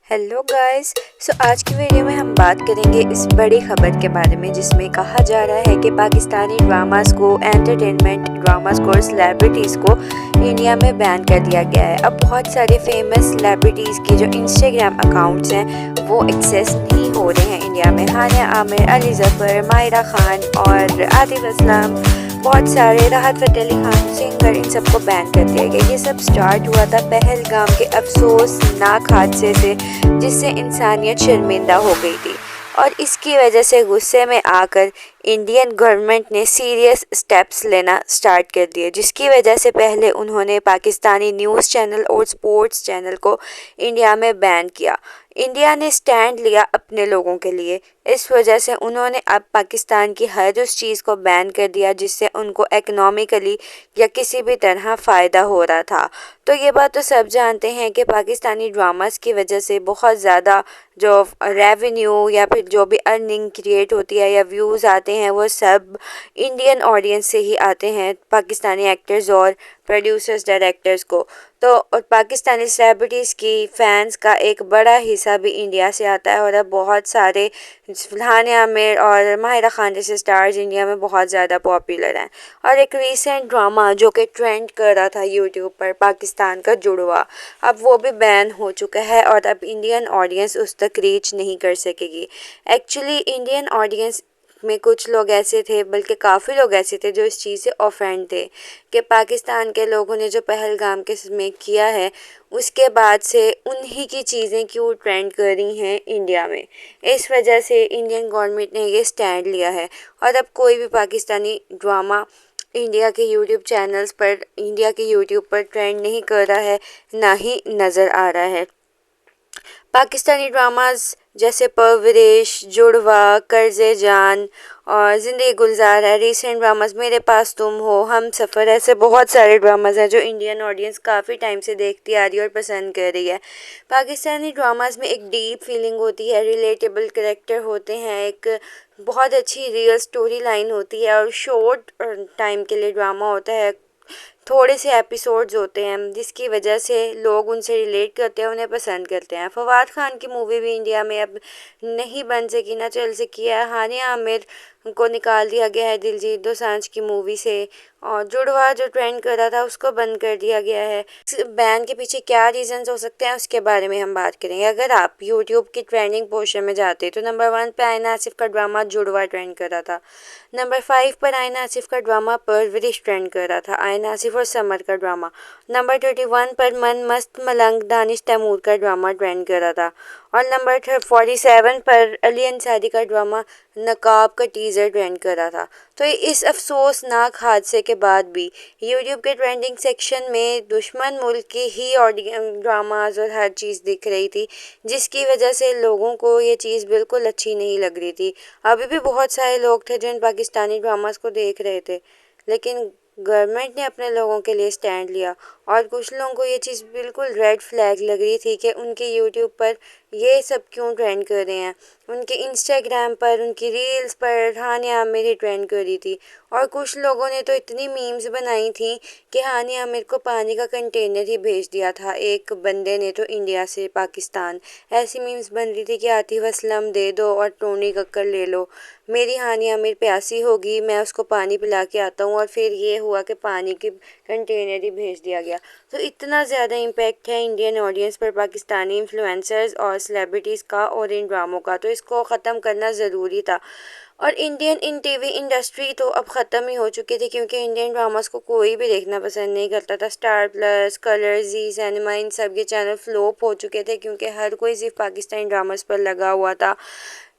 Hello guys. आज की video में हम बात करेंगे इस बड़ी खबर के बारे में जिसमें कहा जा रहा है कि पाकिस्तानी ड्रामास को, एंटरटेनमेंट ड्रामास को और सेलिब्रिटीज़ को इंडिया में बैन कर दिया गया है। अब बहुत सारे फेमस सेलिब्रिटीज़ की जो इंस्टाग्राम अकाउंट्स हैं वो एक्सेस नहीं हो रहे हैं इंडिया में। हानिया आमिर, अली ज़फ़र, माहिरा खान और आतिफ असलम, बहुत सारे, राहत फ़तेह अली खान सिंगर, इन सबको बैन कर दिया गया। ये सब स्टार्ट हुआ था पहलगाम के अफसोसनाक हादसे से जिससे इंसानियत शर्मिंदा हो गई थी, और इसकी वजह से गुस्से में आकर इंडियन गवर्नमेंट ने सीरियस स्टेप्स लेना स्टार्ट कर दिए, जिसकी वजह से पहले उन्होंने पाकिस्तानी न्यूज़ चैनल और स्पोर्ट्स चैनल को इंडिया में बैन किया। इंडिया ने स्टैंड लिया अपने लोगों के लिए, इस वजह से उन्होंने अब पाकिस्तान की हर उस चीज़ को बैन कर दिया जिससे उनको इकोनॉमिकली या किसी भी तरह फ़ायदा हो रहा था। तो ये बात तो सब जानते हैं कि पाकिस्तानी ड्रामास की वजह से बहुत ज़्यादा जो रेवेन्यू या फिर जो भी अर्निंग क्रिएट होती है या व्यूज़ आते हैं वो सब इंडियन ऑडियंस से ही आते हैं, पाकिस्तानी एक्टर्स और प्रोड्यूसर्स, डायरेक्टर्स को। तो और पाकिस्तानी सेलिब्रिटीज़ की फ़ैन्स का एक बड़ा हिस्सा भी इंडिया से आता है, और अब बहुत सारे हानिया आमिर और माहिरा खान जैसे स्टार्स इंडिया में बहुत ज़्यादा पॉपुलर हैं। और एक रीसेंट ड्रामा जो कि ट्रेंड कर रहा था यूट्यूब पर, पाकिस्तान का जुड़वा, अब वो भी बैन हो चुका है और अब इंडियन ऑडियंस उस तक रीच नहीं कर सकेगी। एक्चुअली इंडियन ऑडियंस में कुछ लोग ऐसे थे, बल्कि काफ़ी लोग ऐसे थे जो इस चीज़ से ऑफेंड थे कि पाकिस्तान के लोगों ने जो पहलगाम के में किया है उसके बाद से उन्हीं की चीज़ें क्यों ट्रेंड कर रही हैं इंडिया में। इस वजह से इंडियन गवर्नमेंट ने ये स्टैंड लिया है, और अब कोई भी पाकिस्तानी ड्रामा इंडिया के यूट्यूब चैनल्स पर, इंडिया के यूट्यूब पर ट्रेंड नहीं कर रहा है, ना ही नज़र आ रहा है। पाकिस्तानी ड्रामास जैसे परवरिश, जुड़वा, कर्ज़े जान और ज़िंदगी गुलजार है, रीसेंट ड्रामास मेरे पास तुम हो, हम सफ़र, ऐसे बहुत सारे ड्रामास हैं जो इंडियन ऑडियंस काफ़ी टाइम से देखती आ रही है और पसंद कर रही है। पाकिस्तानी ड्रामास में एक डीप फीलिंग होती है, रिलेटेबल कैरेक्टर होते हैं, एक बहुत अच्छी रियल स्टोरी लाइन होती है और शॉर्ट टाइम के लिए ड्रामा होता है, थोड़े से एपिसोड्स होते हैं जिसकी वजह से लोग उनसे रिलेट करते हैं, उन्हें पसंद करते हैं। फवाद खान की मूवी भी इंडिया में अब नहीं बन सकी, ना चल सकी है। हानिया आमिर को निकाल दिया गया है दिलजीत दोसांझ की मूवी से, और जुड़वा जो ट्रेंड कर रहा था उसको बंद कर दिया गया है। इस बैन के पीछे क्या रीजंस हो सकते हैं उसके बारे में हम बात करेंगे। अगर आप यूट्यूब की ट्रेंडिंग पोर्शन में जाते तो नंबर 1 पर आयना आसिफ का ड्रामा जुड़वा ट्रेंड कर रहा था। नंबर 5 पर आयना आसिफ का ड्रामा परवरिश ट्रेंड कर रहा था, आयना आसिफ और समर का ड्रामा। नंबर 31 पर मन मस्त मलंग दानिश तैमूर का ड्रामा ट्रेंड कर रहा था, और नंबर 47 पर अली अंसारी का ड्रामा नकाब का टीज़र ट्रेंड कर रहा था। तो इस अफसोसनाक हादसे के बाद भी यूट्यूब के ट्रेंडिंग सेक्शन में दुश्मन मुल्क की ही ड्रामाज और हर चीज़ दिख रही थी, जिसकी वजह से लोगों को ये चीज़ बिल्कुल अच्छी नहीं लग रही थी। अभी भी बहुत सारे लोग थे जो इन पाकिस्तानी ड्रामास को देख रहे थे, लेकिन गवर्नमेंट ने अपने लोगों के लिए स्टैंड लिया, और कुछ लोगों को ये चीज़ बिल्कुल रेड फ्लैग लग रही थी कि उनके यूट्यूब पर ये सब क्यों ट्रेंड कर रहे हैं। उनके इंस्टाग्राम पर, उनकी रील्स पर हानिया आमिर ही ट्रेंड कर रही थी, और कुछ लोगों ने तो इतनी मीम्स बनाई थी कि हानिया आमिर को पानी का कंटेनर ही भेज दिया था एक बंदे ने तो इंडिया से पाकिस्तान। ऐसी मीम्स बन रही थी कि आतिफ असलम दे दो और टोनी कक्कर ले लो, मेरी हानिया आमिर प्यासी होगी, मैं उसको पानी पिला के आता हूँ, और फिर ये हुआ कि पानी की कंटेनर ही भेज दिया गया। तो इतना ज़्यादा इम्पैक्ट है इंडियन ऑडियंस पर पाकिस्तानी इन्फ्लुएंसर्स और सेलिब्रिटीज़ का और इन ड्रामों का, तो इसको ख़त्म करना ज़रूरी था। और इन टीवी इंडस्ट्री तो अब ख़त्म ही हो चुकी थी, क्योंकि इंडियन ड्रामास को कोई भी देखना पसंद नहीं करता था। स्टार प्लस, कलर, जी सिनेमा, इन सब के चैनल फ्लॉप हो चुके थे, क्योंकि हर कोई सिर्फ पाकिस्तानी ड्रामास पर लगा हुआ था।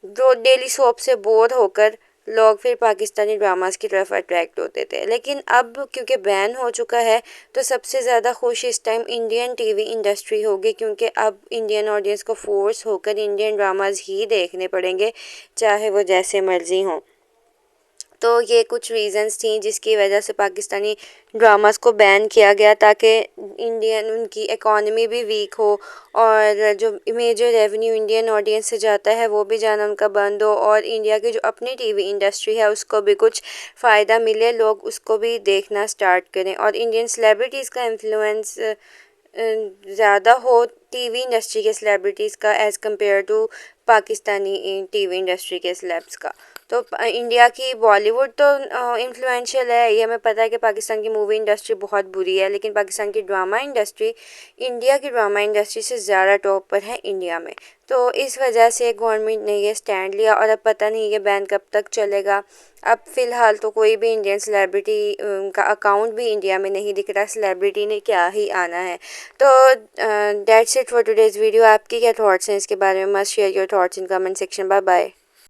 जो डेली सोप से बोर होकर लोग फिर पाकिस्तानी ड्रामास की तरफ अट्रैक्ट होते थे। लेकिन अब क्योंकि बैन हो चुका है तो सबसे ज़्यादा खुश इस टाइम इंडियन टीवी इंडस्ट्री होगी, क्योंकि अब इंडियन ऑडियंस को फोर्स होकर इंडियन ड्रामास ही देखने पड़ेंगे, चाहे वो जैसे मर्जी हों। तो ये कुछ रीज़न्स थी जिसकी वजह से पाकिस्तानी ड्रामास को बैन किया गया, ताकि इंडियन उनकी इकॉनमी भी वीक हो, और जो मेजर रेवेन्यू इंडियन ऑडियंस से जाता है वो भी जाना उनका बंद हो, और इंडिया की जो अपनी टीवी इंडस्ट्री है उसको भी कुछ फ़ायदा मिले, लोग उसको भी देखना स्टार्ट करें, और इंडियन सेलिब्रिटीज़ का इन्फ्लुएंस ज़्यादा हो ٹی وی انڈسٹری کے سلیبریٹیز کا as compare to Pakistani TV industry کے سلیبس کا. تو انڈیا کی بالی ووڈ تو انفلوئنشیل ہے، یہ ہمیں پتہ ہے کہ پاکستان کی مووی انڈسٹری بہت بری ہے، لیکن پاکستان کی ڈرامہ انڈسٹری انڈیا کی ڈرامہ انڈسٹری سے زیادہ ٹاپ پر ہے انڈیا میں. تو اس وجہ سے گورنمنٹ نے یہ سٹینڈ لیا، اور اب پتہ نہیں یہ بین کب تک چلے گا. اب فی الحال تو کوئی بھی انڈین سلیبریٹی کا اکاؤنٹ بھی انڈیا میں نہیں دکھ رہا، سلیبریٹی نے کیا ہی آنا ہے. تو that's it for today's video. آپ کی کیا تھاٹس ہیں اس کے بارے میں؟ Must share your thoughts in comment section. Bye bye.